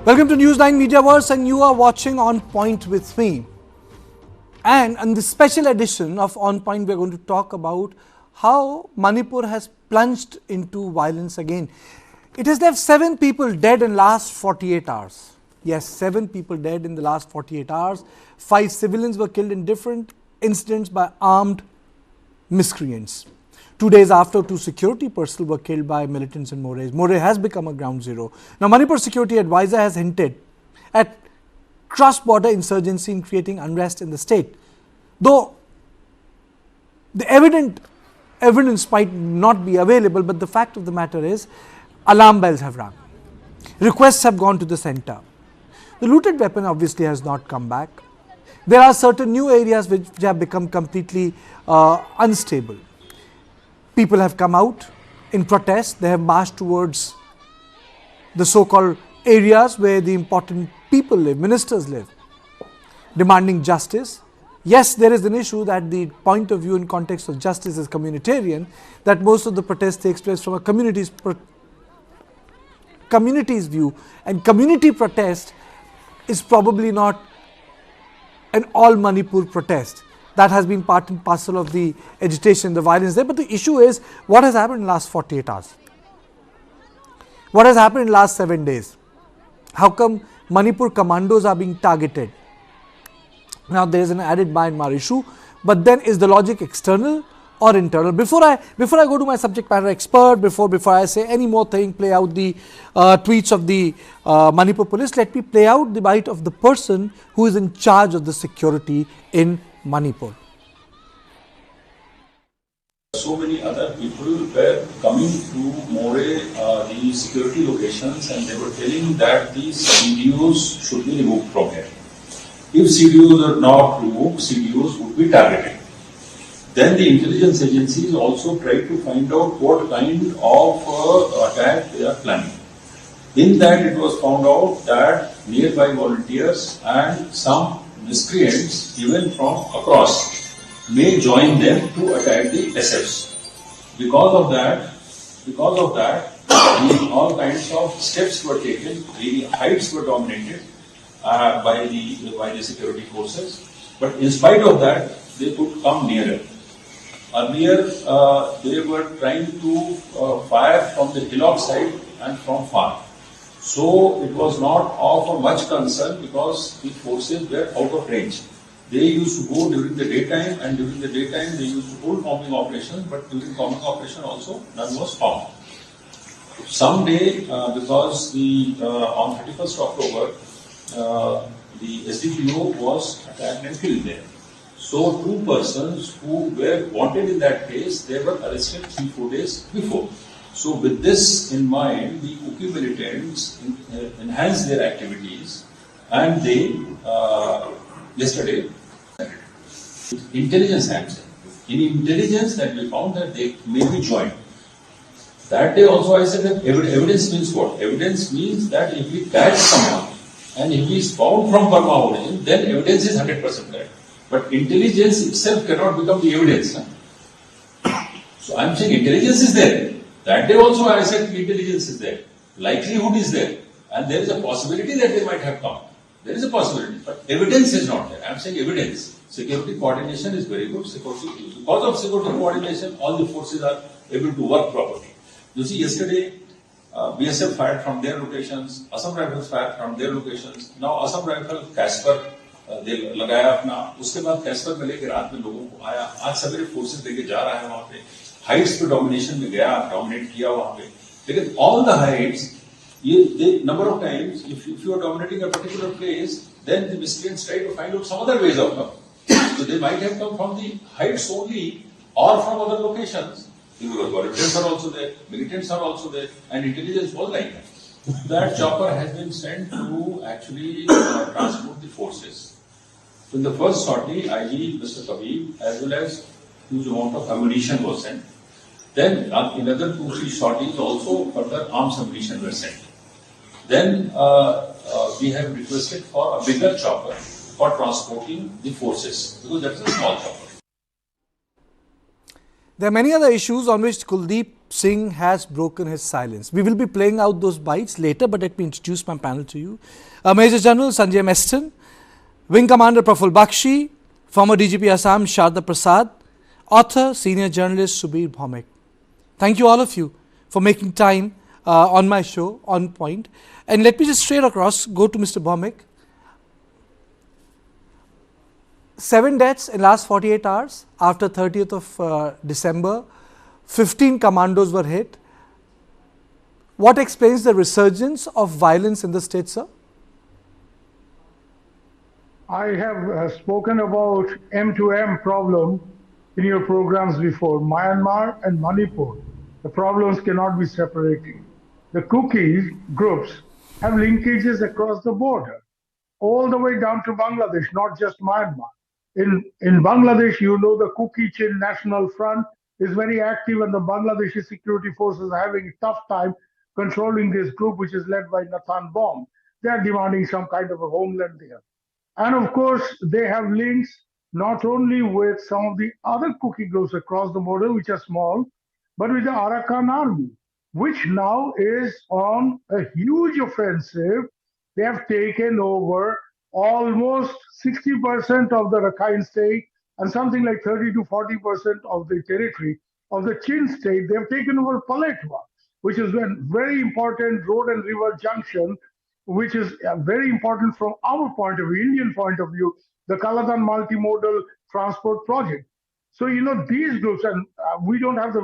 Welcome to News9 Mediaverse, and you are watching On Point with me. And in this special edition of On Point, we are going to talk about how Manipur has plunged into violence again. It has left 7 people dead in the last 48 hours. Yes, 7 people dead in the last 48 hours. 5 civilians were killed in different incidents by armed miscreants. 2 days after, 2 security personnel were killed by militants in Moreh. Moreh has become a ground zero. Now, Manipur security advisor has hinted at cross-border insurgency in creating unrest in the state. Though the evidence might not be available, but the fact of the matter is alarm bells have rung. Requests have gone to the center. The looted weapon obviously has not come back. There are certain new areas which have become completely unstable. People have come out in protest. They have marched towards the so-called areas where the important people live, ministers live, demanding justice. Yes, there is an issue that the point of view in context of justice is communitarian, that most of the protest takes place from a community's view, and community protest is probably not an all Manipur protest. That has been part and parcel of the agitation, the violence there. But the issue is what has happened in the last 48 hours? What has happened in the last 7 days? How come Manipur commandos are being targeted? Now there is an added Myanmar issue, but then is the logic external or internal? Before I go to my subject matter expert, before I say any more thing, play out the tweets of the Manipur police, let me play out the bite of the person who is in charge of the security in Manipur. So many other people were coming to Moreh, the security locations, and they were telling that these CDOs should be removed from here. If CDOs are not removed, CDOs would be targeted. Then the intelligence agencies also tried to find out what kind of attack they are planning. In that, it was found out that nearby volunteers and some miscreants, even from across, may join them to attack the SFs. Because of that, all kinds of steps were taken. The heights were dominated by the security forces. But in spite of that, they could come nearer. Earlier, they were trying to fire from the hillock side and from far. So it was not of much concern because the forces were out of range. They used to go during the daytime, and during the daytime they used to hold bombing operations, but during bombing operation also none was found. Someday, because on 31st October, the SDPO was attacked and killed there. So 2 persons who were wanted in that case, they were arrested 3-4 days before. So with this in mind, the kuki militants enhanced their activities, and they yesterday intelligence hands. In intelligence that we found that they may be joined. That day also I said that evidence means what? Evidence means that if we catch someone and if he is found from Burma origin, then evidence is 100% correct. But intelligence itself cannot become the evidence. So I am saying intelligence is there. That day also I said intelligence is there. Likelihood is there. And there is a possibility that they might have come. There is a possibility. But evidence is not there. I am saying evidence. Security coordination is very good. Because of security coordination, all the forces are able to work properly. You see, yesterday, BSF fired from their locations. Assam Rifles fired from their locations. Now Assam Rifles, Casper, they लगाया अपना. उसके बाद Caspar में लेकर रात में लोगों को आया. आज सवेरे फोर्सेस लेके जा रहा है वहाँ पे. हाइट्स पे डोमिनेशन में गया, डोमिनेट किया वहाँ पे. लेकिन all the heights, the number of times, if you are dominating a particular place, then the miscreants try to find out some other ways of coming. So they might have come from the heights only, or from other locations. Because volunteers are also there, militants are also there, and intelligence was like that. That chopper has been sent to actually transport the forces. So in the first sortie, IG, Mr. Kabir, as well as huge amount of ammunition was sent. Then in another 2-3 sorties also further arms ammunition were sent. Then we have requested for a bigger chopper for transporting the forces, because that is a small chopper. There are many other issues on which Kuldeep Singh has broken his silence. We will be playing out those bites later, but let me introduce my panel to you. Major General Sanjay Meston, Wing Commander Praful Bakshi, former DGP Assam Sharda Prasad, author, senior journalist Subir Bhomik. Thank you all of you for making time on my show, On Point. And let me just straight across go to Mr. Bhomik. 7 deaths in last 48 hours after 30th of December. 15 commandos were hit. What explains the resurgence of violence in the state, sir? I have spoken about M2M problem in your programs before, Myanmar and Manipur. The problems cannot be separated. The kuki groups have linkages across the border, all the way down to Bangladesh, not just Myanmar. In Bangladesh, you know, the Kuki Chin National Front is very active, and the Bangladeshi security forces are having a tough time controlling this group, which is led by Nathan Bomb. They are demanding some kind of a homeland there. And of course, they have links not only with some of the other Kuki groups across the border, which are small, but with the Arakan army, which now is on a huge offensive. They have taken over almost 60% of the Rakhine state and something like 30 to 40% of the territory of the Chin state. They have taken over Paletwa, which is a very important road and river junction, which is very important from our point of view, Indian point of view, the Kaladan multimodal transport project. So, you know, these groups, and we don't have,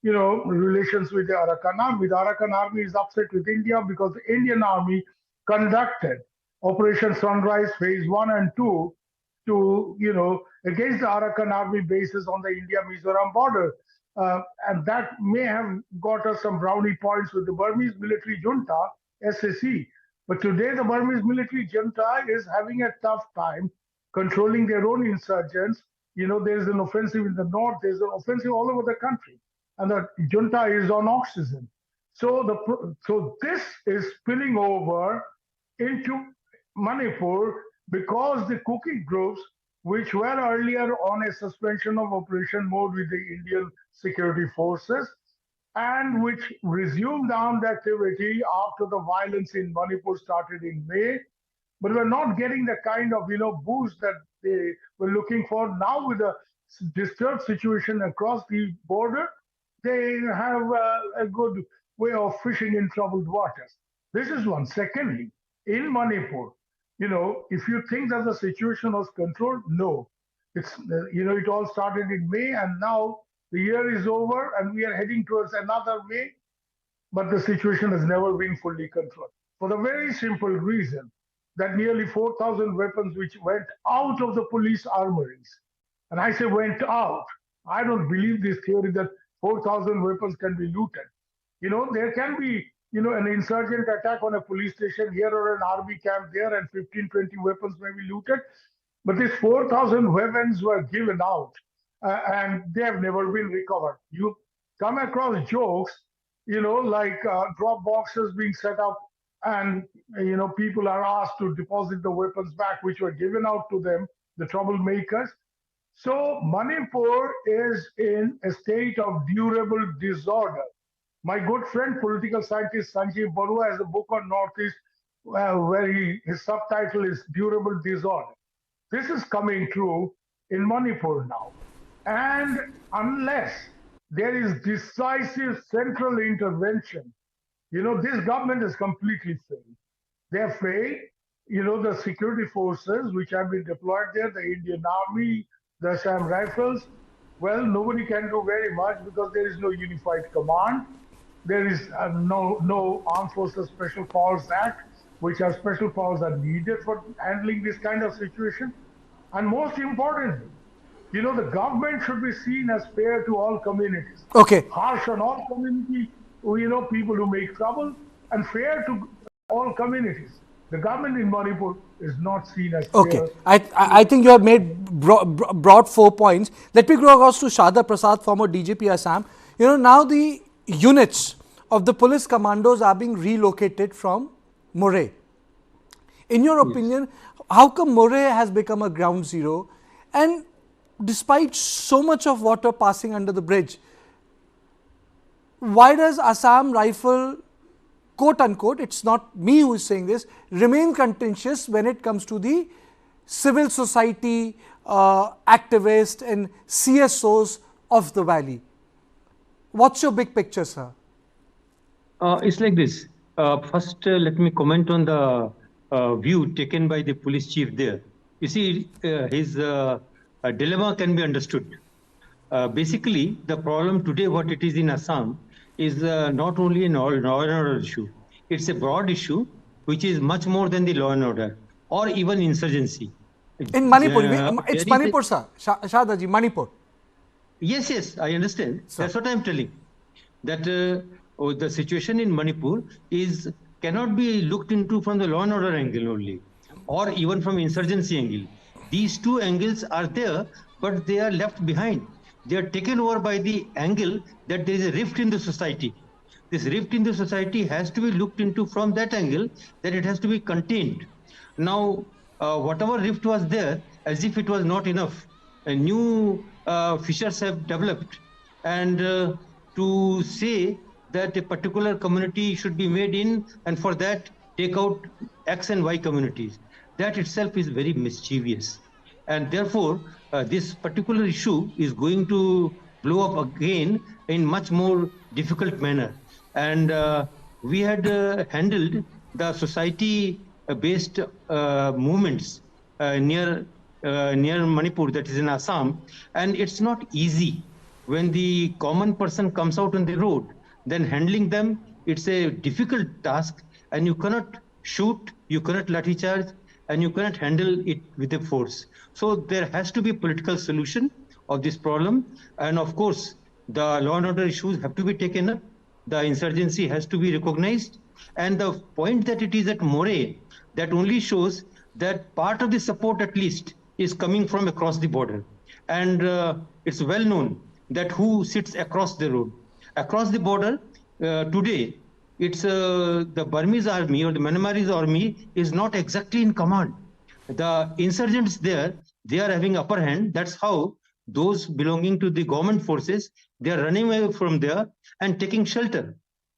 you know, relations with the Arakan army. The Arakan army is upset with India because the Indian army conducted Operation Sunrise Phase 1 and 2 to, you know, against the Arakan army bases on the India-Mizoram border. And that may have got us some brownie points with the Burmese military junta, SSE. But today the Burmese military junta is having a tough time controlling their own insurgents. You know, there's an offensive in the north, there's an offensive all over the country. And the junta is on oxygen. So this is spilling over into Manipur because the Kuki groups, which were earlier on a suspension of operation mode with the Indian security forces, and which resumed armed activity after the violence in Manipur started in May, but we're not getting the kind of, you know, boost that they were looking for. Now with the disturbed situation across the border, they have a good way of fishing in troubled waters. This is one. Secondly, in Manipur, you know, if you think that the situation was controlled, no. It's, you know, it all started in May, and now the year is over and we are heading towards another May, but the situation has never been fully controlled. For the very simple reason that nearly 4,000 weapons which went out of the police armories, and I say went out, I don't believe this theory that 4,000 weapons can be looted. You know, there can be, you know, an insurgent attack on a police station here or an army camp there, and 15, 20 weapons may be looted. But these 4,000 weapons were given out and they have never been recovered. You come across jokes, you know, like drop boxes being set up and, you know, people are asked to deposit the weapons back, which were given out to them, the troublemakers. So Manipur is in a state of durable disorder. My good friend, political scientist Sanjeev Barua, has a book on Northeast where his subtitle is Durable Disorder. This is coming true in Manipur now. And unless there is decisive central intervention, you know, this government has completely failed. They have failed. You know, the security forces which have been deployed there, the Indian Army, the Assam Rifles, well, nobody can do very much because there is no unified command. There is no Armed Forces Special Powers Act, which are special powers are needed for handling this kind of situation. And most importantly, you know, the government should be seen as fair to all communities. Okay. Harsh on all community, you know, people who make trouble, and fair to all communities. The government in Manipur is not seen as fair. Okay. I think you have made broad 4 points. Let me go across to Sharda Prasad, former DGP Assam. You know, now the units of the police commandos are being relocated from Moreh. In your opinion, how come Moreh has become a ground zero? And despite so much of water passing under the bridge, why does Assam Rifle, quote unquote, it's not me who is saying this, remain contentious when it comes to the civil society activists and CSOs of the valley? What's your big picture, sir? It's like this. First, let me comment on the view taken by the police chief there. You see, his dilemma can be understood. Basically, the problem today, what it is in Assam, is not only a law and order issue. It's a broad issue, which is much more than the law and order, or even insurgency. In Manipur, it's Manipur, sir. Shahadaji, Manipur. Yes, I understand. Sir. That's what I'm telling. That the situation in Manipur cannot be looked into from the law and order angle only, or even from insurgency angle. These two angles are there, but they are left behind. They are taken over by the angle that there is a rift in the society. This rift in the society has to be looked into from that angle, that it has to be contained. Now, whatever rift was there, as if it was not enough, new fissures have developed. And to say that a particular community should be made in, and for that take out X and Y communities, that itself is very mischievous. And therefore, this particular issue is going to blow up again in much more difficult manner. And we had handled the society-based movements near Manipur, that is in Assam, and it's not easy. When the common person comes out on the road, then handling them, it's a difficult task, and you cannot shoot, you cannot lathi charge, and you cannot handle it with a force. So there has to be a political solution of this problem. And of course, the law and order issues have to be taken up. The insurgency has to be recognized. And the point that it is at moreh, that only shows that part of the support at least is coming from across the border. And it's well known that who sits across the road. Across the border, today, it's the Burmese army or the Myanmarese army is not exactly in command. The insurgents there, they are having upper hand. That's how those belonging to the government forces, they are running away from there and taking shelter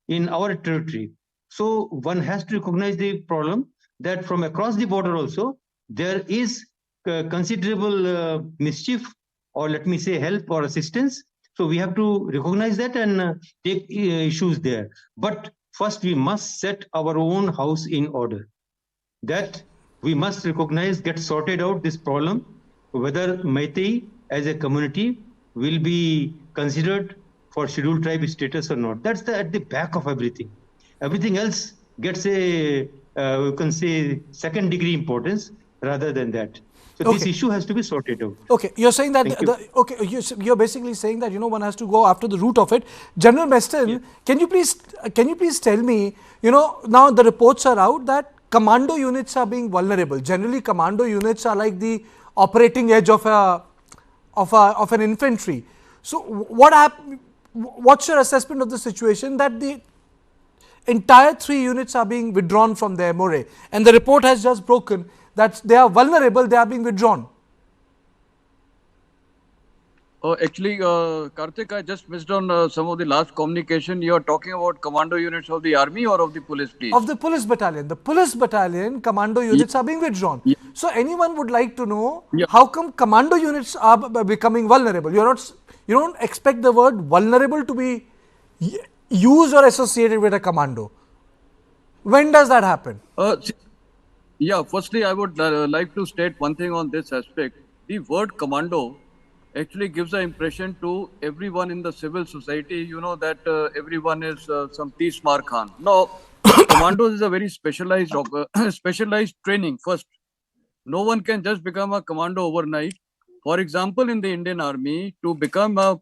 in our territory. So one has to recognize the problem that from across the border also, there is considerable mischief, or let me say help or assistance. So we have to recognize that and take issues there. But first we must set our own house in order. That we must recognize, get sorted out this problem, whether Meitei as a community will be considered for scheduled tribe status or not. That's at the back of everything. Everything else gets a, you can say, second degree importance rather than that. So this issue has to be sorted out. Okay, you're saying that you're basically saying that one has to go after the root of it. General Meston, can you please tell me, now the reports are out that commando units are being vulnerable. Generally, commando units are like the operating edge of an infantry. So what's your assessment of the situation that the entire 3 units are being withdrawn from their moreh, and the report has just broken that they are vulnerable, they are being withdrawn? Actually, Karthik, I just missed on some of the last communication. You are talking about commando units of the army or of the police, please? Of the police battalion. The police battalion commando units are being withdrawn. So anyone would like to know how come commando units are becoming vulnerable? You don't expect the word vulnerable to be used or associated with a commando. When does that happen? Firstly, I would like to state one thing on this aspect. The word commando actually gives the impression to everyone in the civil society, that everyone is some Tismar Khan. No, commandos is a very specialized training first. No one can just become a commando overnight. For example, in the Indian Army, to become a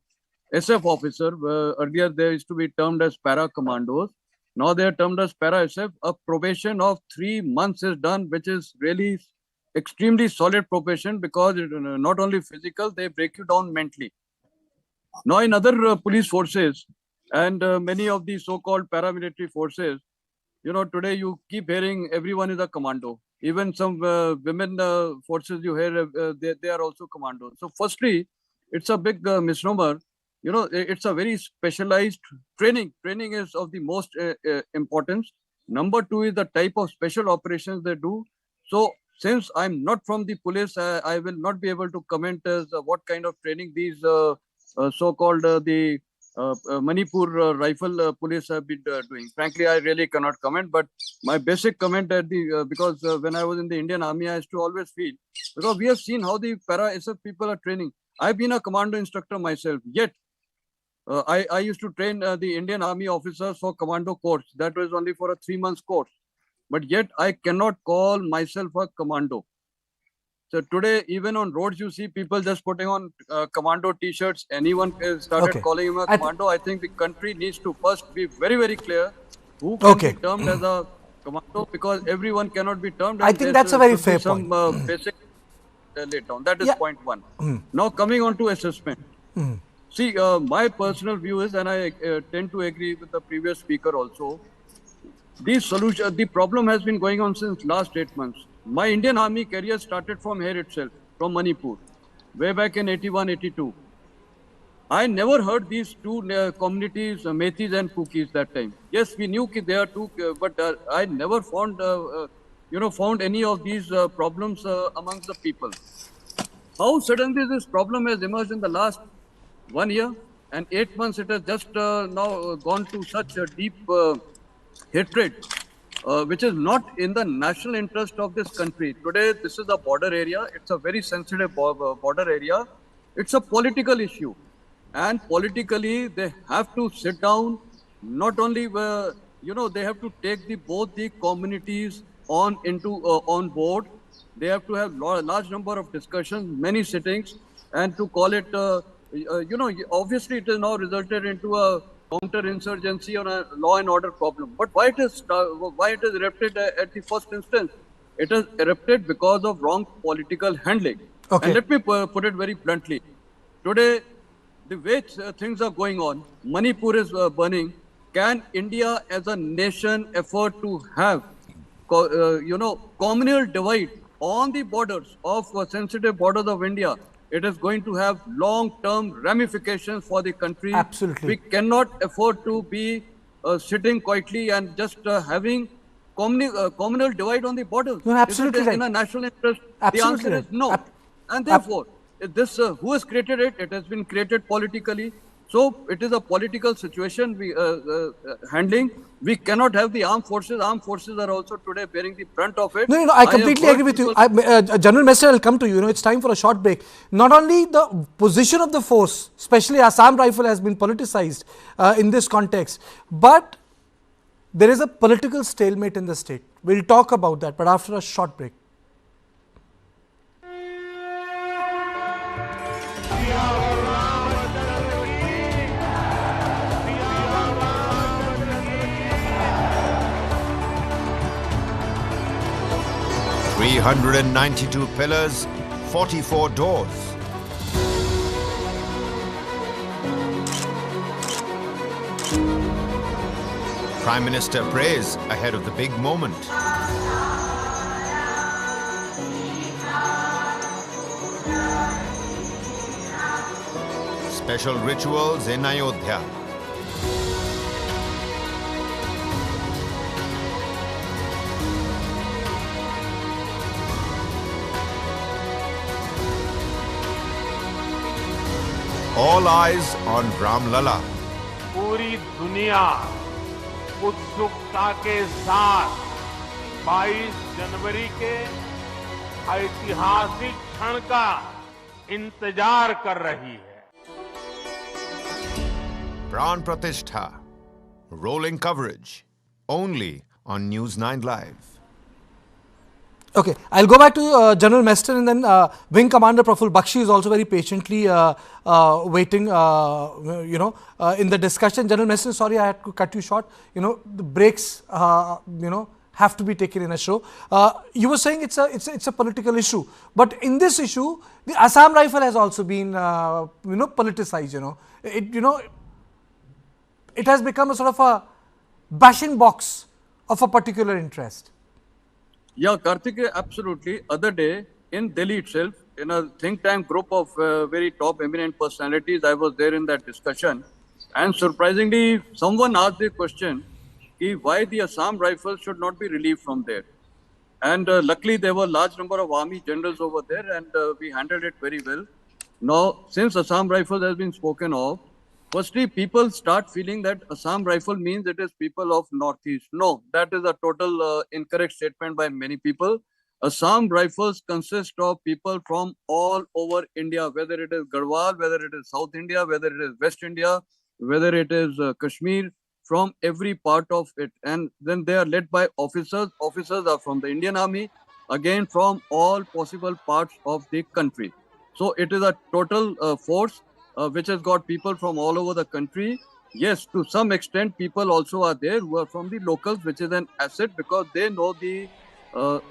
SF officer, earlier they used to be termed as para commandos. Now they are termed as para SF. A probation of 3 months is done, which is really extremely solid probation, because it, not only physical, they break you down mentally. Now in other police forces and many of the so-called paramilitary forces, today you keep hearing everyone is a commando. Even some women forces you hear, they are also commando. So firstly, it's a big misnomer. It's a very specialized training. Training is of the most importance. Number two is the type of special operations they do. So since I'm not from the police, I will not be able to comment as what kind of training these so-called the Manipur rifle police have been doing. Frankly, I really cannot comment. But my basic comment at the because when I was in the Indian Army, I used to always feel, because we have seen how the para SF people are training. I've been a commando instructor myself. Yet I used to train the Indian Army officers for commando course. That was only for a 3 months course. But yet I cannot call myself a commando. So today, even on roads, you see people just putting on commando T-shirts. Anyone started calling him a commando. I think the country needs to first be very, very clear who can be termed as a commando, because everyone cannot be termed. I think that's a very fair point. Some basic laid down. That is point one. Now coming on to assessment. See, my personal view is, and I tend to agree with the previous speaker also, the problem has been going on since last 8 months. My Indian Army career started from here itself, from Manipur, way back in 81, 82. I never heard these two communities, Metis and Kukis, that time. Yes, we knew they are two, but I never found, found any of these problems amongst the people. How suddenly this problem has emerged in the last 1 year and 8 months? It has just now gone to such a deep hatred, which is not in the national interest of this country. Today, this is a border area. It's a very sensitive border area. It's a political issue. And politically, they have to sit down, not only, they have to take both the communities on board. They have to have large number of discussions, many sittings, and to call it, obviously it has now resulted into a counter-insurgency or a law and order problem. But why it has erupted at the first instance? It has erupted because of wrong political handling. And let me put it very bluntly. Today, the way things are going on, Manipur is burning. Can India as a nation afford to have, communal divide on the borders of sensitive borders of India? It is going to have long-term ramifications for the country. Absolutely. We cannot afford to be sitting quietly and just having communal divide on the borders. No, absolutely is it in a national interest? Absolutely the answer is no. And therefore, this who has created it? It has been created politically. So it is a political situation we handling. We cannot have the armed forces. Armed forces are also today bearing the brunt of it. No, I completely agree with you. General Mester, I'll come to you. It's time for a short break. Not only the position of the force, especially Assam Rifle, has been politicized in this context, but there is a political stalemate in the state. We'll talk about that, but after a short break. 392 pillars, 44 doors. Prime Minister prays ahead of the big moment. Special rituals in Ayodhya. All eyes on Ram Lala. पूरी दुनिया उत्सुकता के साथ 22 जनवरी के ऐतिहासिक क्षण का इंतजार कर रही है. Pran Pratishtha. Rolling coverage. Only on News9 Live. Okay, I'll go back to General Mester, and then Wing Commander Praful Bakshi is also very patiently waiting, in the discussion. General Mester, sorry I had to cut you short. The breaks, have to be taken in a show. You were saying it's a political issue, but in this issue, the Assam Rifle has also been, politicized. It has become a sort of a bashing box of a particular interest. Yeah, Kartikeya, absolutely. Other day in Delhi itself, in a think tank group of very top eminent personalities, I was there in that discussion. And surprisingly, someone asked the question, why the Assam Rifles should not be relieved from there. And luckily, there were a large number of army generals over there, and we handled it very well. Now, since Assam Rifles has been spoken of, firstly, people start feeling that Assam Rifle means it is people of Northeast. No, that is a total incorrect statement by many people. Assam Rifles consist of people from all over India, whether it is Garhwal, whether it is South India, whether it is West India, whether it is Kashmir, from every part of it. And then they are led by officers. Officers are from the Indian Army, again from all possible parts of the country. So it is a total force which has got people from all over the country. Yes, to some extent, people also are there who are from the locals, which is an asset because they know the,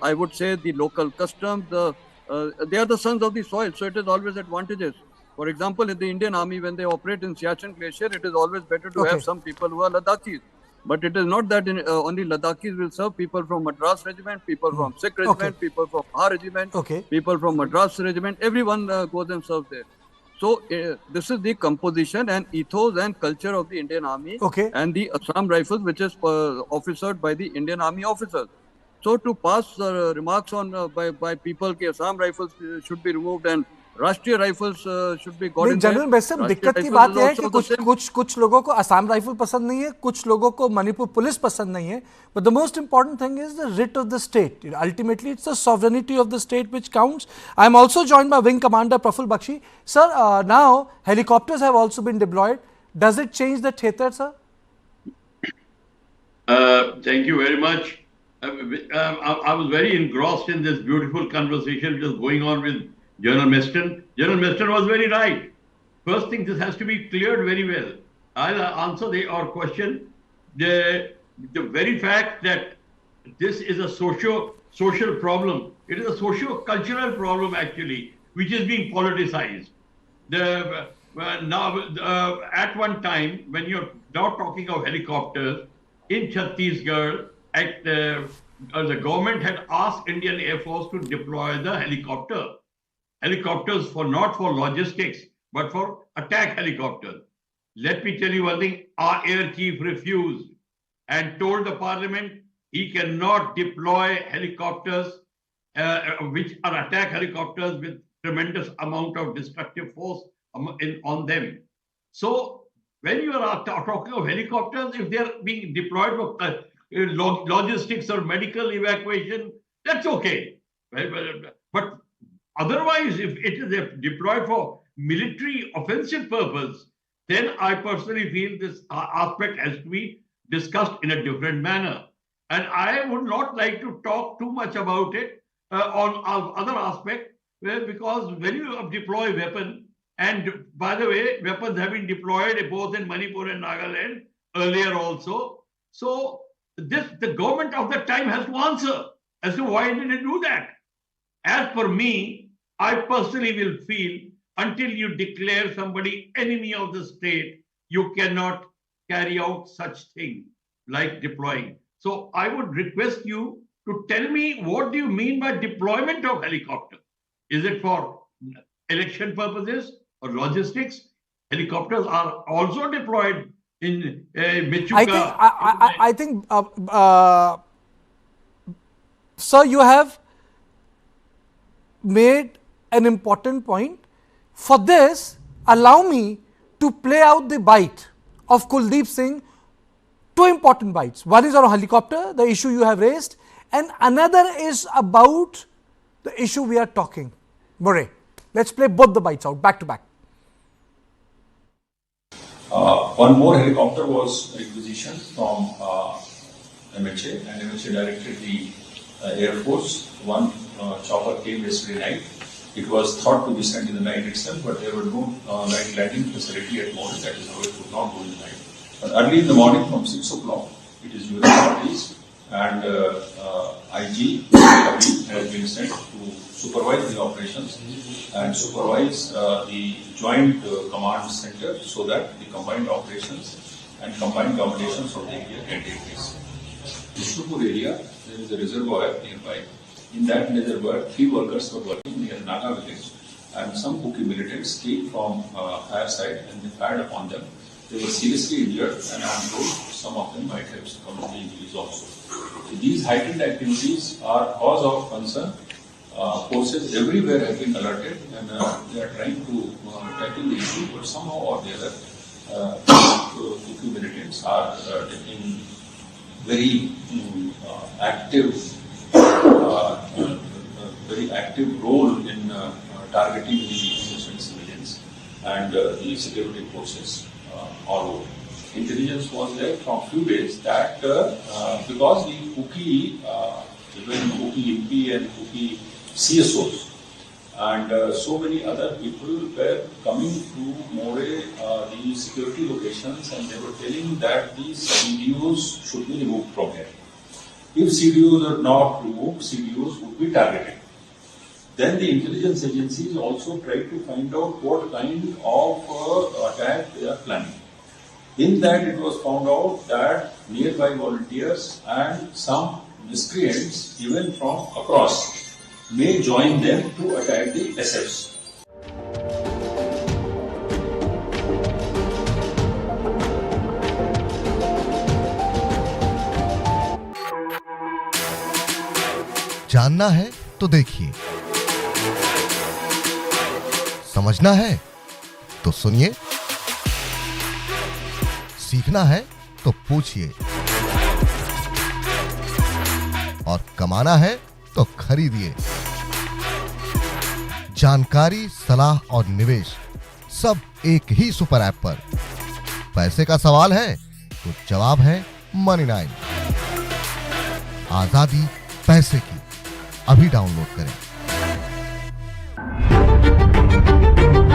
I would say, the local customs. They are the sons of the soil, so it is always advantageous. For example, in the Indian Army, when they operate in Siachen Glacier, it is always better to have some people who are Ladakhis. But it is not that only Ladakhis will serve. People from Madras Regiment, people from Sikh Regiment, people from Har Regiment, people from Madras Regiment, everyone goes and serves there. So this is the composition and ethos and culture of the Indian Army and the Assam Rifles, which is officered by the Indian Army officers. So to pass remarks on by people कि Assam Rifles should be removed and Rashtriya Rifles should be got in there. General वैसे दिक्कत की बात यह है कि कुछ लोगों को असम राइफल पसंद नहीं है, कुछ लोगों को मणिपुर पुलिस पसंद नहीं है. But the most important thing is the writ of the state. Ultimately, it's the sovereignty of the state which counts. I am also joined by Wing Commander Praful Bakshi. Sir, now helicopters have also been deployed. Does it change the theatre, sir? Thank you very much. I was very engrossed in this beautiful conversation which is going on with General Meston. General Meston was very right. First thing, this has to be cleared very well. I'll answer your question. The very fact that this is a social problem, it is a socio-cultural problem actually, which is being politicized. Now, at one time, when you're now talking of helicopters, in Chhattisgarh, the government had asked Indian Air Force to deploy the helicopters not for logistics, but for attack helicopters. Let me tell you one thing, our air chief refused and told the parliament he cannot deploy helicopters which are attack helicopters with tremendous amount of destructive force on them. So when you are talking of helicopters, if they are being deployed for logistics or medical evacuation, that's okay. But otherwise, if it is deployed for military offensive purpose, then I personally feel this aspect has to be discussed in a different manner. And I would not like to talk too much about it on other aspect, because when you deploy weapon, and by the way, weapons have been deployed both in Manipur and Nagaland earlier also. So the government of that time has to answer as to why did it do that. As for me, I personally will feel until you declare somebody enemy of the state, you cannot carry out such thing like deploying. So I would request you to tell me, what do you mean by deployment of helicopter? Is it for election purposes or logistics? Helicopters are also deployed in Michuka. I think, sir, you have made an important point. For this, allow me to play out the bite of Kuldeep Singh. Two important bites. One is on helicopter, the issue you have raised, and another is about the issue we are talking. Moreh, let's play both the bites out back to back. One more helicopter was requisitioned from MHA, and MHA directed the Air Force. One chopper came yesterday night. It was thought to be sent in the night itself, but there were no night landing facility at Moreh. That is how it could not go in the night. But early in the morning from 6 o'clock, it is US parties and IG has been sent to supervise the operations and supervise the joint command center so that the combined operations and combined accommodations of the area can take place. Vishnupur area, there is a reservoir nearby. In that reservoir, 3 workers were working near Naga village, and some Kuki militants came from higher side and they fired upon them. They were seriously injured, and I am told some of them might have succumbed to injuries also. So these heightened activities are cause of concern. Forces everywhere have been alerted, and they are trying to tackle the issue, but somehow or the other, Kuki militants are taking very active role in targeting the innocent civilians and the security forces all over. Intelligence was there from few days that because the Kuki, even Kuki MP and Kuki CSOs and so many other people were coming to moreh the security locations, and they were telling that these CDOs should be removed from here. If CDOs are not removed, CDOs would be targeted. Then the intelligence agencies also tried to find out what kind of attack they are planning. In that, it was found out that nearby volunteers and some miscreants, even from across, may join them to attack the SFs. जानना है तो देखिए, समझना है तो सुनिए, सीखना है तो पूछिए, और कमाना है तो खरीदिए। जानकारी, सलाह और निवेश सब एक ही सुपर ऐप पर। पैसे का सवाल है तो जवाब है Money9। आजादी पैसे की, अभी डाउनलोड करें।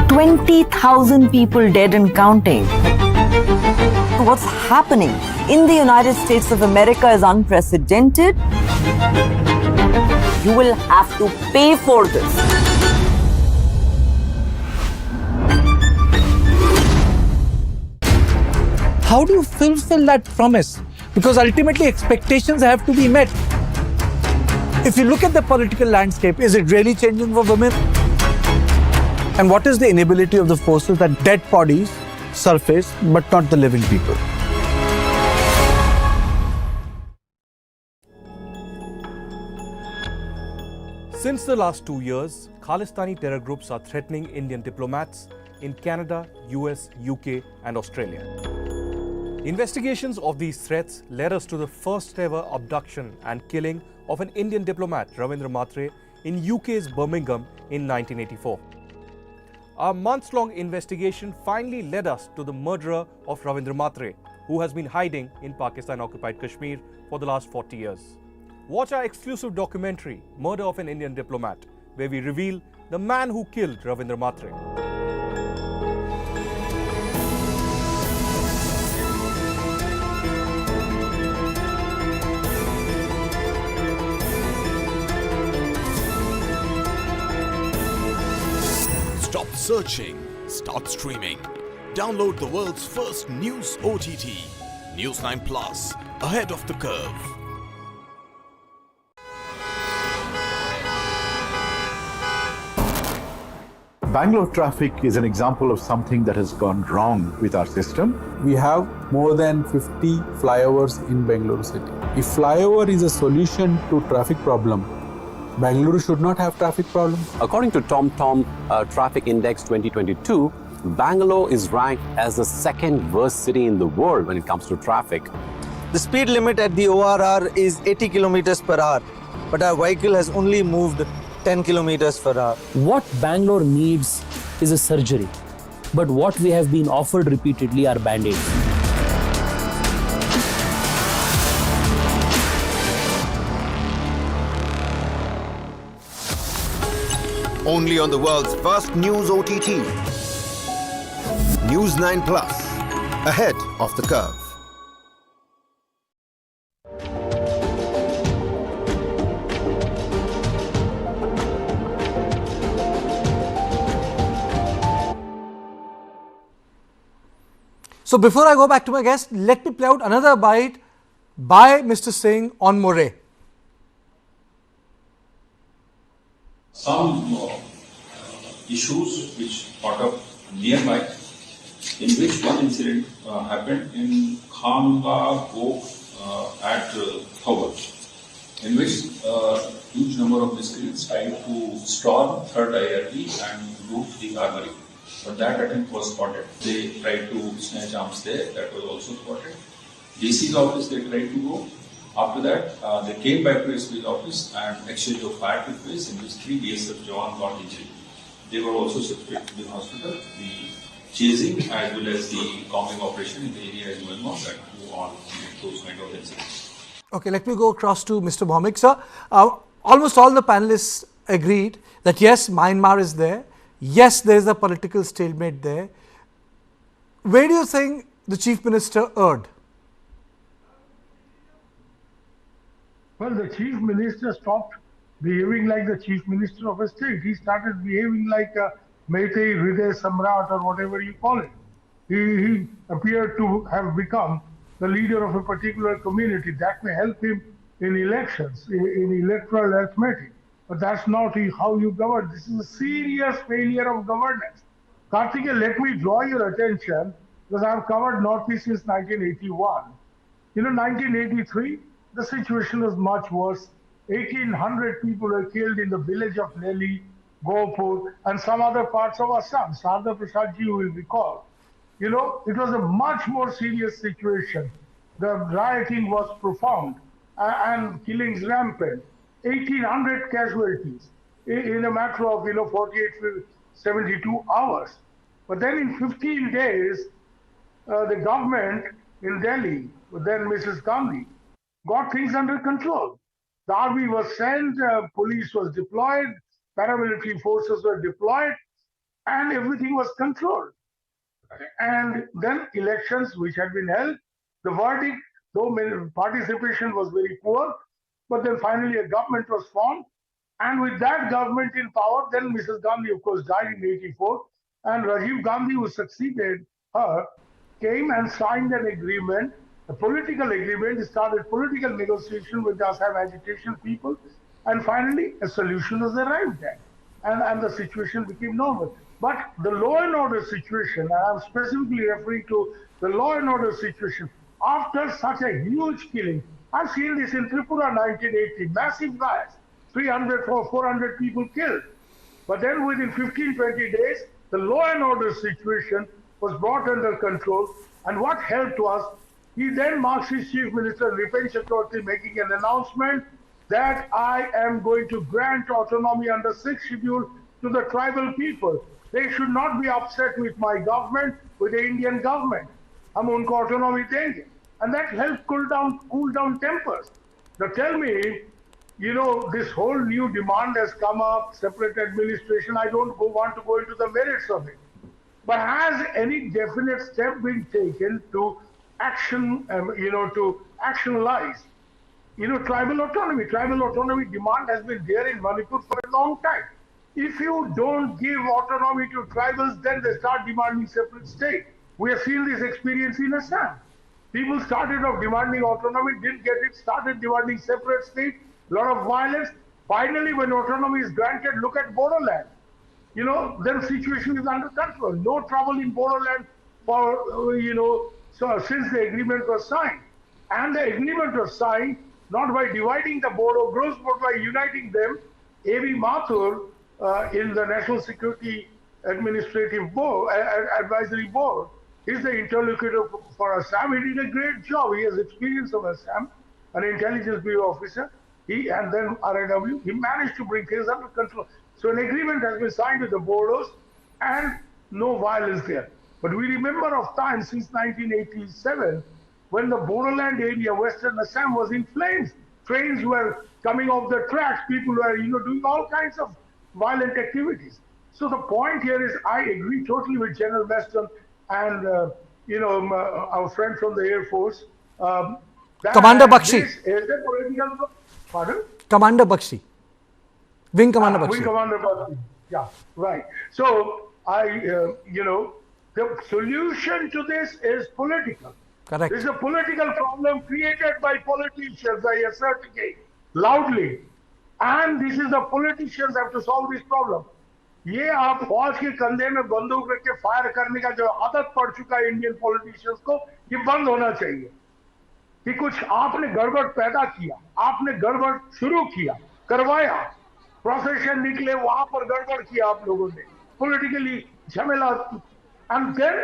20,000 people dead and counting. What's happening in the United States of America is unprecedented. You will have to pay for this. How do you fulfill that promise? Because ultimately expectations have to be met. If you look at the political landscape, is it really changing for women? And what is the inability of the forces that dead bodies surface but not the living people? Since the last 2 years, Khalistani terror groups are threatening Indian diplomats in Canada, US, UK and Australia. Investigations of these threats led us to the first ever abduction and killing of an Indian diplomat, Ravindra Matre, in UK's Birmingham in 1984. Our months-long investigation finally led us to the murderer of Ravindra Matre, who has been hiding in Pakistan-occupied Kashmir for the last 40 years. Watch our exclusive documentary, Murder of an Indian Diplomat, where we reveal the man who killed Ravindra Matre. Stop searching, start streaming. Download the world's first news OTT, News9 Plus, ahead of the curve. Bangalore traffic is an example of something that has gone wrong with our system. We have more than 50 flyovers in Bangalore city. If flyover is a solution to traffic problem, Bangalore should not have traffic problem. According to TomTom Traffic Index 2022, Bangalore is ranked as the second worst city in the world when it comes to traffic. The speed limit at the ORR is 80 kilometers per hour, but our vehicle has only moved 10 kilometers per hour. What Bangalore needs is a surgery, but what we have been offered repeatedly are band-aids. Only on the world's first news OTT. News9 Plus, ahead of the curve. So before I go back to my guest, let me play out another bite by Mr. Singh on Moreh? Some issues which caught up nearby, in which one incident happened in Khanga Go at Thobar, in which huge number of miscreants tried to storm 3rd IRB and loot the armory. But that attempt was spotted. They tried to snatch arms there, that was also spotted. DC's office they tried to go. After that, they came back to SP's office and exchange of fire took place, in which 3 BSF Jawans got injured. They were also subject to the hospital. The chasing as well as the combing operation in the area is going on, that go on those kind of incidents. Okay, let me go across to Mr. Bhaumik, sir. Almost all the panelists agreed that yes, Myanmar is there. Yes, there is a political stalemate there. Where do you think the Chief Minister erred? Well, the Chief Minister stopped behaving like the Chief Minister of a state. He started behaving like a Meitei Hriday Samrat or whatever you call it. He appeared to have become the leader of a particular community. That may help him in elections, in electoral arithmetic. But that's not how you govern. This is a serious failure of governance. Kartikeya, let me draw your attention, because I've covered Northeast since 1981. You know, 1983, the situation was much worse. 1,800 people were killed in the village of Nelly, Gopur, and some other parts of Assam. Sardar Prasadji, you will recall. You know, it was a much more serious situation. The rioting was profound and killings rampant. 1,800 casualties in a matter of, 48 to 72 hours. But then in 15 days, the government in Delhi, then Mrs. Gandhi, got things under control. The army was sent, police was deployed, paramilitary forces were deployed, and everything was controlled. And then elections which had been held, the verdict, though participation was very poor, but then finally a government was formed. And with that government in power, then Mrs. Gandhi, of course, died in 1984, and Rajiv Gandhi, who succeeded her, came and signed an agreement, a political agreement, started political negotiation with the Assam agitation people, and finally a solution was arrived at, and the situation became normal. But the law and order situation, and I'm specifically referring to the law and order situation, after such a huge killing, I've seen this in Tripura 1980, massive riots, 300 or 400 people killed. But then within 15-20 days, the law and order situation was brought under control. And what helped was, he then Marxist Chief Minister Ripen Chakraborty making an announcement that I am going to grant autonomy under 6th schedule to the tribal people. They should not be upset with my government, with the Indian government. हम उनको autonomy देंगे. And that helped cool down tempers. Now tell me, this whole new demand has come up, separate administration. I don't want to go into the merits of it. But has any definite step been taken to to actionalize, tribal autonomy? Tribal autonomy demand has been there in Manipur for a long time. If you don't give autonomy to tribals, then they start demanding separate state. We have seen this experience in Assam. People started off demanding autonomy, didn't get it, started demanding separate state, a lot of violence. Finally, when autonomy is granted, look at Bodoland. Then situation is under control. No trouble in Bodoland for, so since the agreement was signed. And the agreement was signed not by dividing the Bodo groups, but by uniting them. A.B. Mathur in the National Security Administrative Board, Advisory Board, is the interlocutor for Assam. He did a great job. He has experience of Assam, an intelligence bureau officer. And then RIW, he managed to bring things under control. So an agreement has been signed with the Bodos and no violence there. But we remember of times since 1987 when the Bodoland area, Western Assam, was in flames. Trains were coming off the tracks. People were, doing all kinds of violent activities. So the point here is, I agree totally with General Weston and our friend from the Air Force. Commander Bakshi. Pardon? Commander Bakshi. Wing Commander Bakshi. Wing Commander Bakshi. Yeah, right. So the solution to this is political. Correct. This is a political problem created by politicians, I assert again, loudly. And this is the politicians have to solve this problem. ये आप फौज के कंधे में बंदूक रख के fire करने का जो आदत पड़ चुका है इंडियन पॉलिटिशियंस को, ये बंद होना चाहिए. कि कुछ आपने गड़बड़ पैदा किया, आपने गड़बड़ शुरू किया, करवाया, प्रोसेशन निकले, वहां पर गड़बड़ किया आप लोगों ने, politically झमेला, and then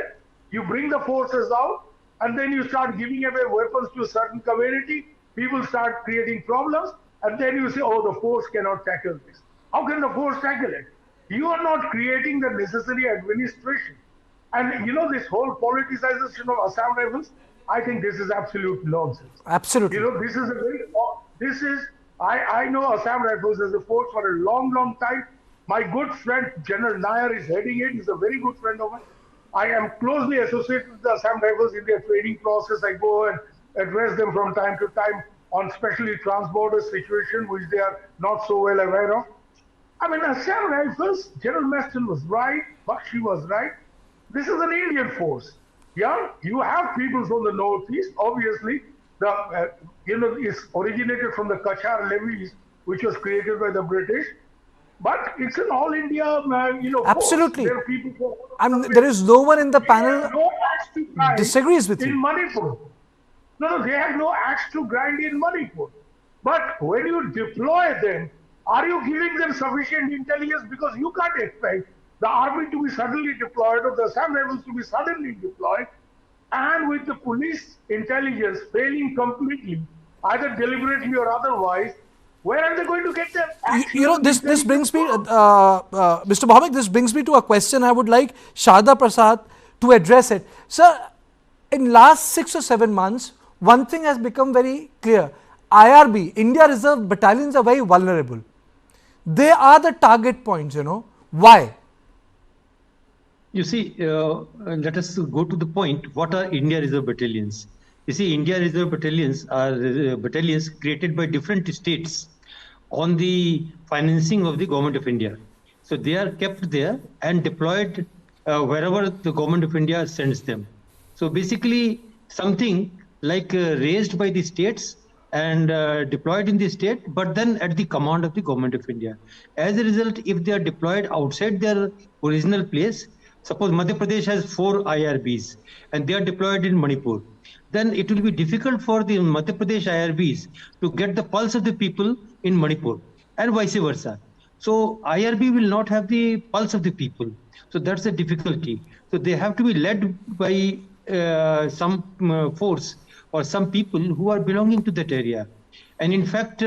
you bring the forces out, and then you start giving away weapons to a certain community, people start creating problems, and then you say, oh, the force cannot tackle this. How can the force tackle it? You are not creating the necessary administration. And you know, this whole politicization of Assam Rifles, I think this is absolute nonsense. Absolutely. You know, this is a very, I know Assam Rifles as a force for a long, long time. My good friend, General Nair, is heading it. He's a very good friend of mine. I am closely associated with the Assam Rifles in their training process. I go and address them from time to time on especially transborder situation, which they are not so well aware of. I mean, Assam Rifles, General Meston was right, Bakshi was right. This is an Indian force. Yeah, you have people from the northeast. Obviously, the it's originated from the Kachar levies, which was created by the British. But it's an all India, absolutely. Force. There are people there is no one in the panel disagrees with in you. Manipur. No, they have no axe to grind in Manipur. But when you deploy them, are you giving them sufficient intelligence? Because you can't expect the army to be suddenly deployed or the Assam Rifles to be suddenly deployed, and with the police intelligence failing completely, either deliberately or otherwise, where are they going to get them? This brings me, Mr. Mohammed, this brings me to a question. I would like Sharda Prasad to address it. Sir, in last 6 or 7 months, one thing has become very clear. IRB, India Reserve battalions, are very vulnerable. They are the target points, Why? You see, let us go to the point. What are India Reserve battalions? You see, India Reserve battalions are battalions created by different states on the financing of the government of India. So they are kept there and deployed wherever the government of India sends them. So basically something like raised by the states and deployed in the state, but then at the command of the government of India. As a result, if they are deployed outside their original place, suppose Madhya Pradesh has 4 IRBs and they are deployed in Manipur, then it will be difficult for the Madhya Pradesh IRBs to get the pulse of the people in Manipur and vice versa. So IRB will not have the pulse of the people. So that's the difficulty. So they have to be led by some force or some people who are belonging to that area. And in fact,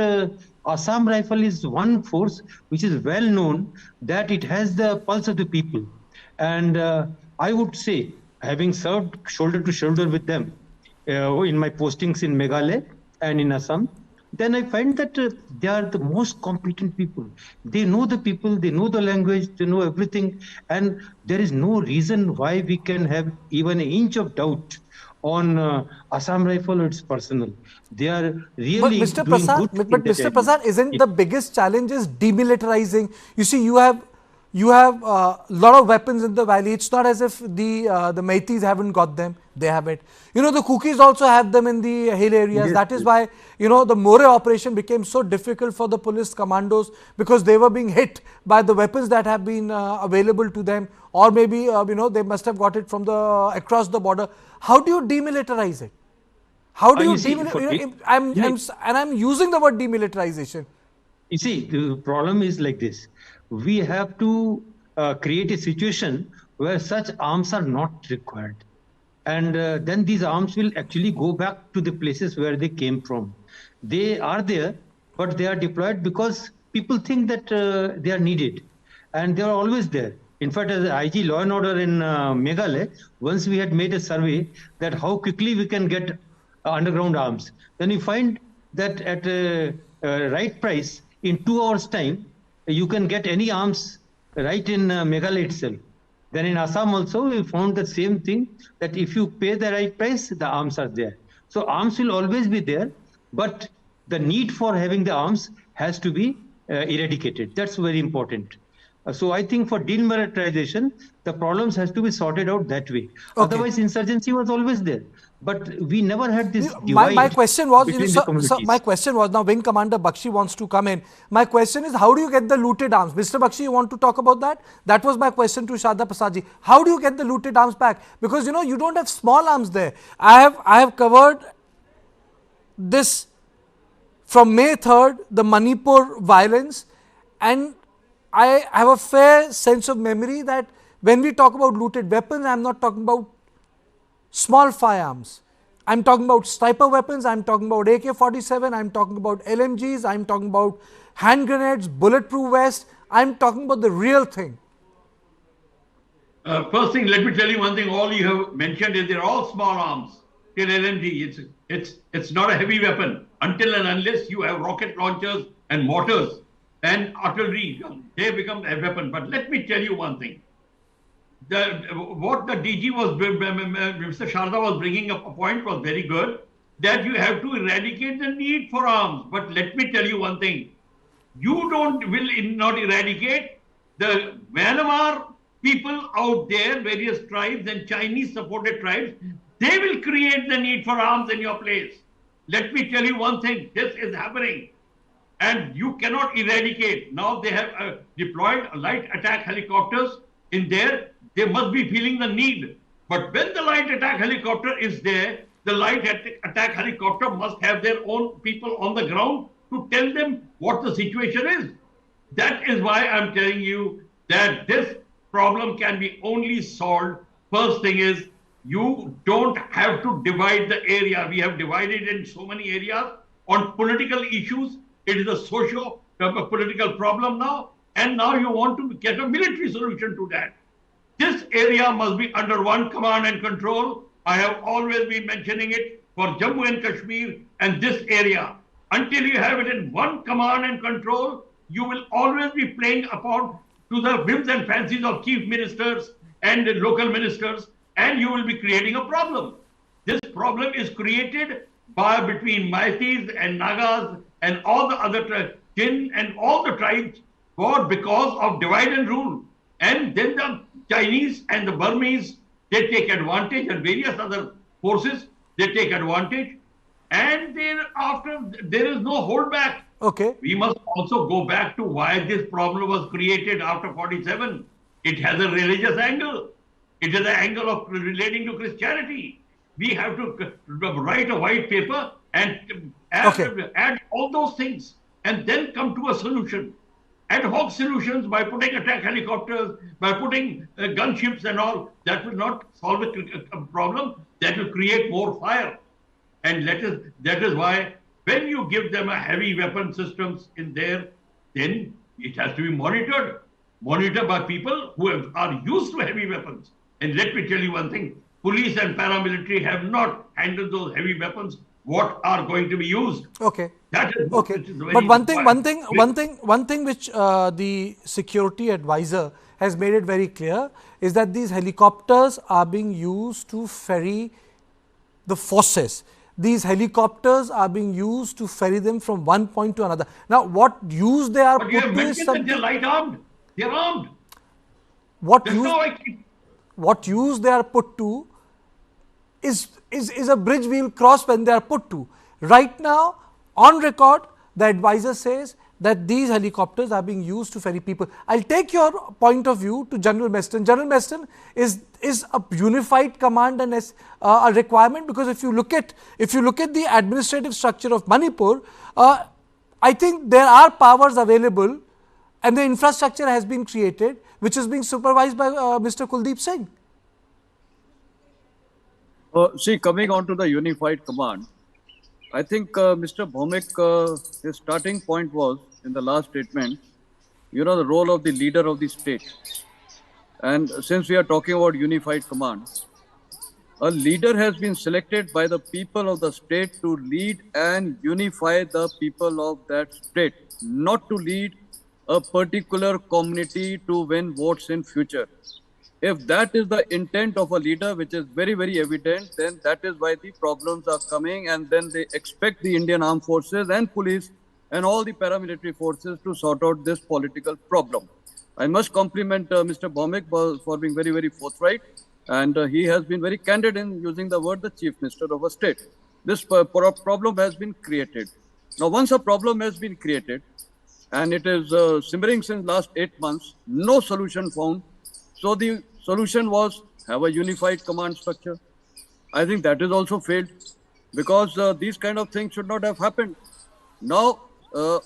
Assam Rifle is one force which is well known that it has the pulse of the people. And I would say, having served shoulder to shoulder with them in my postings in Meghalaya and in Assam, then I find that they are the most competent people. They know the people, they know the language, they know everything. And there is no reason why we can have even an inch of doubt on Assam Rifle or its personnel. They are really Mr. Prasad, isn't the biggest challenge is demilitarizing? You see, you have a lot of weapons in the valley. It's not as if the Meiteis haven't got them. They have it. The Kukis also have them in the hill areas. Yes, that is why, the Moreh operation became so difficult for the police commandos, because they were being hit by the weapons that have been available to them, or maybe, they must have got it from across the border. How do you demilitarize it? How do you demilitarize? I'm using the word demilitarization. You see, the problem is like this. We have to create a situation where such arms are not required. And then these arms will actually go back to the places where they came from. They are there, but they are deployed because people think that they are needed. And they are always there. In fact, as IG Law and Order in Meghalaya, once we had made a survey that how quickly we can get underground arms. Then we find that at a right price, in 2 hours' time, you can get any arms right in Meghalaya itself. Then in Assam also, we found the same thing, that if you pay the right price, the arms are there. So arms will always be there, but the need for having the arms has to be eradicated. That's very important. So I think for demilitarization, the problems has to be sorted out that way. Okay. Otherwise, insurgency was always there. But we never had this My question was, between the so communities. my question was, now Wing Commander Bakshi wants to come in. My question is, how do you get the looted arms? Mr. Bakshi, you want to talk about that? That was my question to Shada Prasadji. How do you get the looted arms back? Because, you don't have small arms there. I have covered this from May 3rd, the Manipur violence, and I have a fair sense of memory that when we talk about looted weapons, I am not talking about small firearms. I am talking about sniper weapons, I am talking about AK-47, I am talking about LMGs, I am talking about hand grenades, bulletproof vests, I am talking about the real thing. First thing, let me tell you one thing. All you have mentioned is they're all small arms. Till LMG, it's not a heavy weapon until and unless you have rocket launchers and mortars and artillery. They become a weapon. But let me tell you one thing. What the DG was, Mr. Sharda was bringing up a point was very good, that you have to eradicate the need for arms. But let me tell you one thing. You will not eradicate the Myanmar people out there, various tribes and Chinese supported tribes. They will create the need for arms in your place. Let me tell you one thing. This is happening. And you cannot eradicate. Now they have deployed light attack helicopters in there. They must be feeling the need. But when the light attack helicopter is there, the light attack helicopter must have their own people on the ground to tell them what the situation is. That is why I'm telling you that this problem can be only solved. First thing is, you don't have to divide the area. We have divided in so many areas on political issues. It is a socio-political problem now. And now you want to get a military solution to that. This area must be under one command and control. I have always been mentioning it for Jammu and Kashmir and this area. Until you have it in one command and control, you will always be playing upon to the whims and fancies of chief ministers and local ministers, and you will be creating a problem. This problem is created between Maitis and Nagas and all the other tribes, Jin and all the tribes, because of divide and rule. And then the Chinese and the Burmese, they take advantage, and various other forces, they take advantage. And thereafter, there is no holdback. Okay. We must also go back to why this problem was created after 47. It has a religious angle. It is an angle of relating to Christianity. We have to write a white paper and add all those things and then come to a solution. Ad hoc solutions by putting attack helicopters, by putting gunships and all, that will not solve a problem. That will create more fire. And that is why when you give them a heavy weapon systems in there, then it has to be monitored by people who are used to heavy weapons. And let me tell you one thing, police and paramilitary have not handled those heavy weapons what are going to be used. Okay. That is okay. But one thing which the security advisor has made it very clear is that these helicopters are being used to ferry the forces. These helicopters are being used to ferry them from one point to another. Now, what use they are but put you have to is mentioned that they're light armed. They're armed. What use they are put to is a bridge we'll cross when they are put to. Right now, on record, the advisor says that these helicopters are being used to ferry people. I'll take your point of view to General Meston. General Meston, is a unified command and a requirement? Because if you look at the administrative structure of Manipur, I think there are powers available and the infrastructure has been created, which is being supervised by Mr. Kuldeep Singh. See, coming on to the unified command, I think Mr. Bhaumik, his starting point was in the last statement, the role of the leader of the state. And since we are talking about unified command, a leader has been selected by the people of the state to lead and unify the people of that state, not to lead a particular community to win votes in future. If that is the intent of a leader, which is very, very evident, then that is why the problems are coming, and then they expect the Indian armed forces and police and all the paramilitary forces to sort out this political problem. I must compliment Mr. Bhaumik for being very, very forthright. And he has been very candid in using the word the chief minister of a state. This problem has been created. Now, once a problem has been created, and it is simmering since last 8 months, no solution found. So the solution was have a unified command structure. I think that is also failed because these kind of things should not have happened. Now,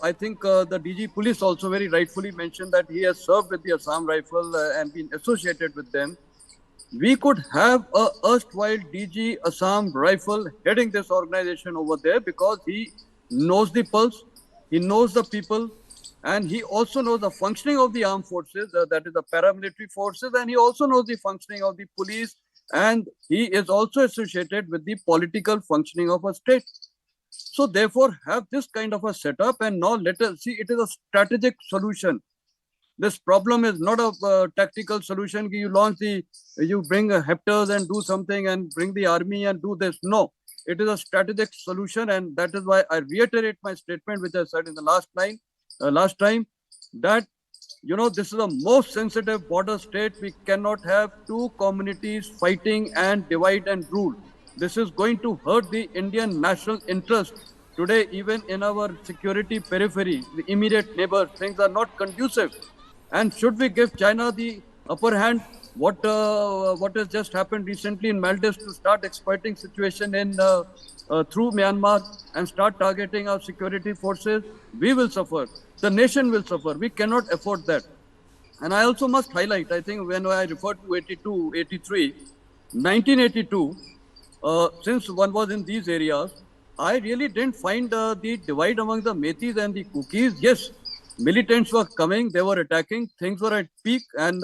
I think the DG Police also very rightfully mentioned that he has served with the Assam Rifle and been associated with them. We could have a erstwhile DG Assam Rifle heading this organization over there because he knows the pulse, he knows the people, and he also knows the functioning of the armed forces, that is the paramilitary forces, and he also knows the functioning of the police, and he is also associated with the political functioning of a state. So therefore, have this kind of a setup, and now let us see, it is a strategic solution. This problem is not a tactical solution. You bring hectares and do something and bring the army and do this. No, it is a strategic solution, and that is why I reiterate my statement, which I said in the last time, that this is the most sensitive border state. We cannot have two communities fighting and divide and rule. This is going to hurt the Indian national interest. Today, even in our security periphery, the immediate neighbors, things are not conducive. And should we give China the upper hand? What has just happened recently in Maldives to start exploiting situation in through Myanmar and start targeting our security forces? We will suffer. The nation will suffer. We cannot afford that. And I also must highlight, I think when I referred to 82, 83, 1982, since one was in these areas, I really didn't find the divide among the Metis and the Kukis. Yes, militants were coming, they were attacking, things were at peak, and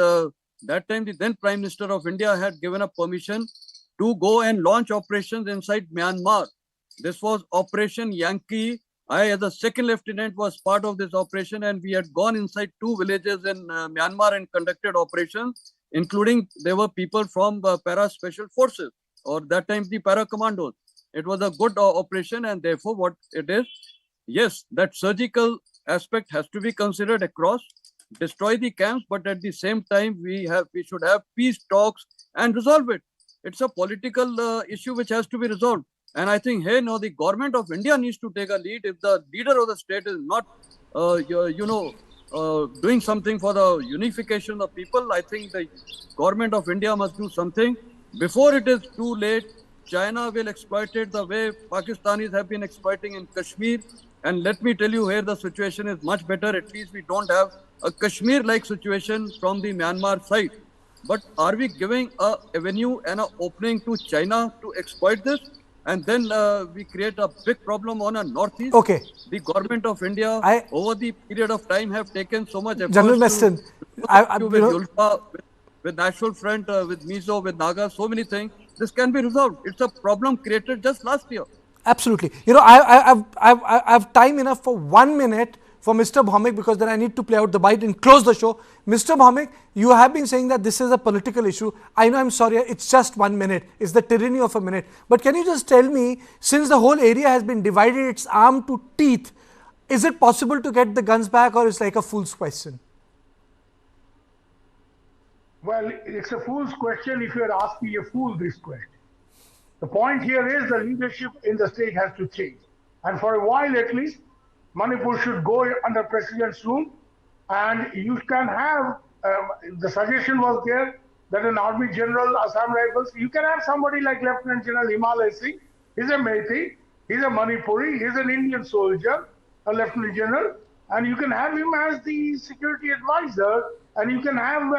that time the then Prime Minister of India had given a permission to go and launch operations inside Myanmar. This was Operation Yankee. I, as a second lieutenant, was part of this operation, and we had gone inside 2 villages in Myanmar and conducted operations, including there were people from para special forces, or that time the para commandos. It was a good operation, and therefore what it is, yes, that surgical aspect has to be considered across, destroy the camps, but at the same time we should have peace talks and resolve it. It's a political issue which has to be resolved. And I think, hey, no, the government of India needs to take a lead. If the leader of the state is not, doing something for the unification of people, I think the government of India must do something. Before it is too late, China will exploit it the way Pakistanis have been exploiting in Kashmir. And let me tell you, here the situation is much better. At least we don't have a Kashmir-like situation from the Myanmar side. But are we giving an avenue and an opening to China to exploit this? And then we create a big problem on a northeast. Okay. The government of India, over the period of time, have taken so much effort General Meston, with National Front, with Mizo, with Naga, so many things. This can be resolved. It's a problem created just last year. Absolutely. I've time enough for 1 minute for Mr. Bhaumik, because then I need to play out the bite and close the show. Mr. Bhaumik, you have been saying that this is a political issue. I know, I'm sorry, it's just 1 minute. It's the tyranny of a minute. But can you just tell me, since the whole area has been divided, it's arm to teeth, is it possible to get the guns back, or it's like a fool's question? Well, it's a fool's question if you're asking a fool this question. The point here is the leadership in the state has to change. And for a while at least, Manipur should go under President's rule, and you can have, the suggestion was there that an Army General, Assam Rifles, you can have somebody like Lieutenant General Himalay Singh. He's a Methi, he's a Manipuri, he's an Indian soldier, a Lieutenant General, and you can have him as the security advisor, and you can have,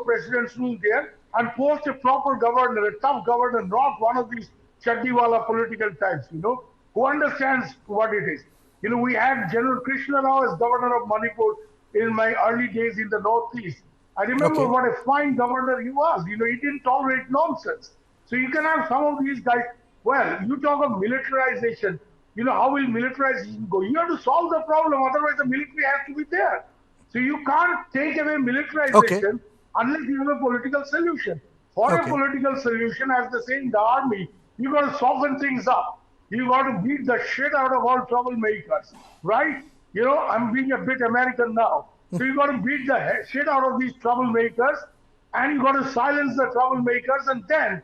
President's rule there, and post a proper governor, a tough governor, not one of these Chaddiwala political types, who understands what it is. We had General Krishna Rao as governor of Manipur in my early days in the Northeast. I remember what a fine governor he was. He didn't tolerate nonsense. So you can have some of these guys. Well, you talk of militarization. How will militarization go? You have to solve the problem. Otherwise, the military has to be there. So you can't take away militarization unless you have a political solution. For a political solution, as they say in the army, you got to soften things up. You got to beat the shit out of all troublemakers, right? I'm being a bit American now. So you got to beat the shit out of these troublemakers, and you got to silence the troublemakers and then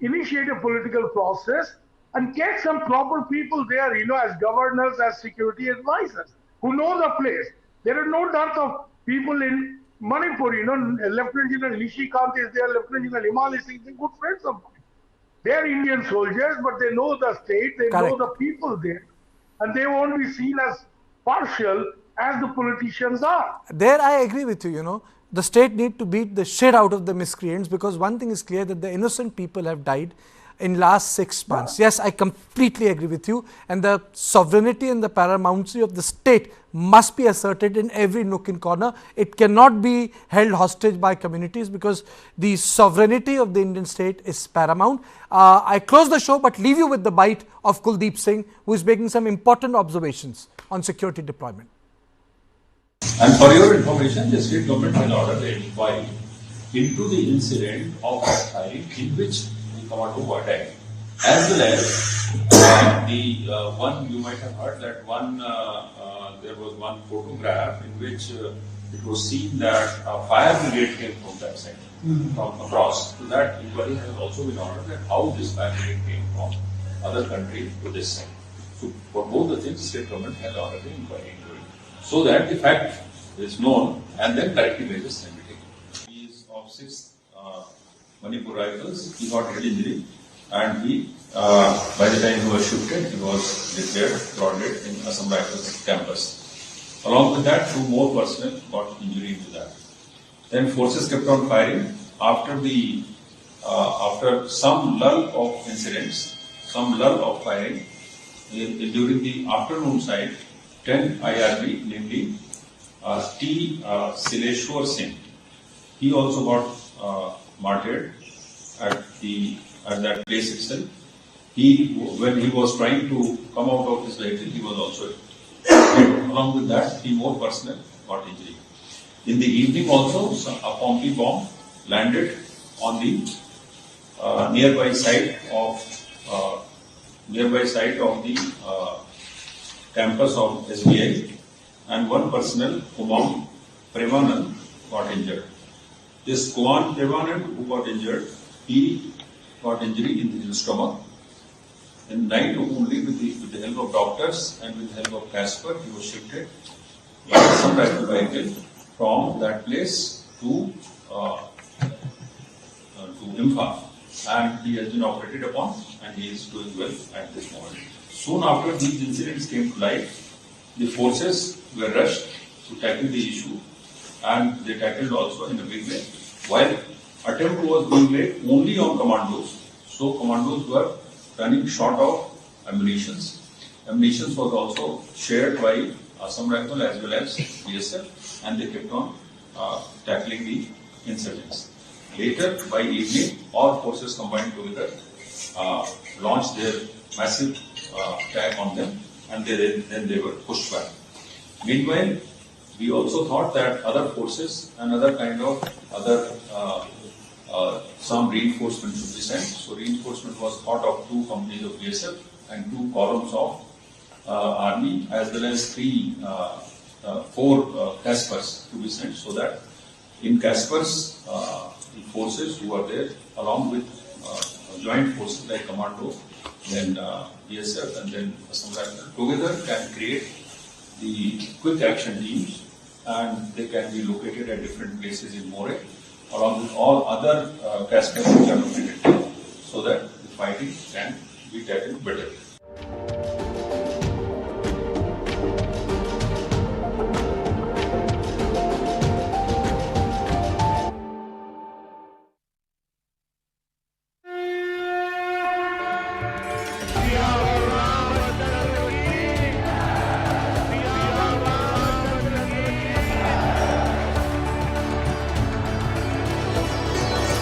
initiate a political process and get some proper people there, as governors, as security advisors, who know the place. There are no doubt of people in Manipur, Lieutenant General Nishikant is there, Lieutenant General Himal Singh, they're good friends of mine. They're Indian soldiers, but they know the state, they know the people there, and they won't be seen as partial as the politicians are. There I agree with you, the state need to beat the shit out of the miscreants, because one thing is clear, that the innocent people have died in last 6 months. Yes, I completely agree with you, and the sovereignty and the paramountcy of the state must be asserted in every nook and corner. It cannot be held hostage by communities, because the sovereignty of the Indian state is paramount. I close the show, but leave you with the bite of Kuldeep Singh, who is making some important observations on security deployment. And for your information, the state government has ordered an inquiry into the incident of firing in which the Commando were attacked, as well as the one you might have heard that one there was one photograph in which it was seen that a fire brigade came from that side, from across. So that inquiry has also been ordered, that how this fire brigade came from other country to this side. So for both the things, the state government has ordered an inquiry into it, so that the fact is known and then corrective measures can be taken. He is of 6th Manipur Rifles. He got head injury, and he, by the time he was shifted, he was declared grounded in Assam Rifles campus. Along with that, 2 more personnel got injury into that. Then forces kept on firing after the after some lull of incidents, some lull of firing during the afternoon side. 10 IRB, namely T. Sileshwar Singh, he also got martyred at that place itself. When he was trying to come out of his vehicle, he was also hit. Along with that, 3 more personnel got injury. In the evening also, a Pompi bomb landed on the nearby site of the campus of SBI, and 1 personnel, Kumam Premanand, got injured. This Kumam Premanand, who got injured, he got injury in the stomach. In night only, with the help of doctors and with the help of Casper, he was shifted by some rifle vehicle from that place to Imphal, and he has been operated upon, and he is doing well at this moment. Soon after these incidents came to light, the forces were rushed to tackle the issue, and they tackled also in a big way. While attempt was being made only on commandos, so commandos were running short of ammunitions. Ammunitions was also shared by Assam Rifle as well as BSF, and they kept on tackling the insurgents. Later, by evening, all forces combined together launched their massive attack on them, and then they were pushed back. Meanwhile, we also thought that other forces and some reinforcement should be sent. So reinforcement was thought of 2 companies of BSF and 2 columns of army, as well as 4 Caspers to be sent, so that in Caspers, the forces who are there, along with joint forces like Commando, then BSF, and then Assam Rifles, together can create the quick action teams, and they can be located at different places in Moreh, along with all other Caspers which are located there, so that the fighting can be tackled better.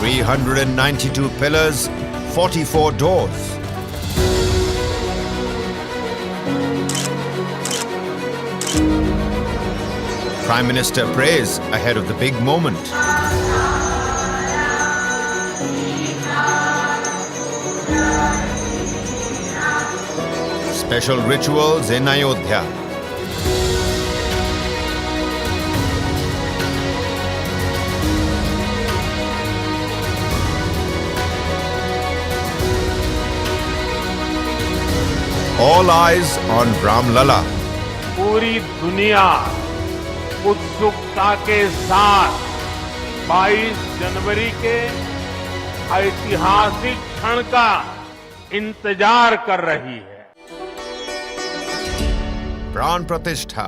392 pillars, 44 doors. Prime Minister prays ahead of the big moment. Special rituals in Ayodhya. All eyes on Ram Lala. पूरी दुनिया उत्सुकता के साथ 22 जनवरी के ऐतिहासिक क्षण का इंतजार कर रही है. Pran Pratishtha.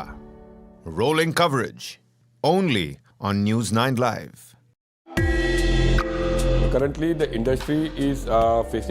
Rolling coverage. Only on News9 Live. Currently, the industry is facing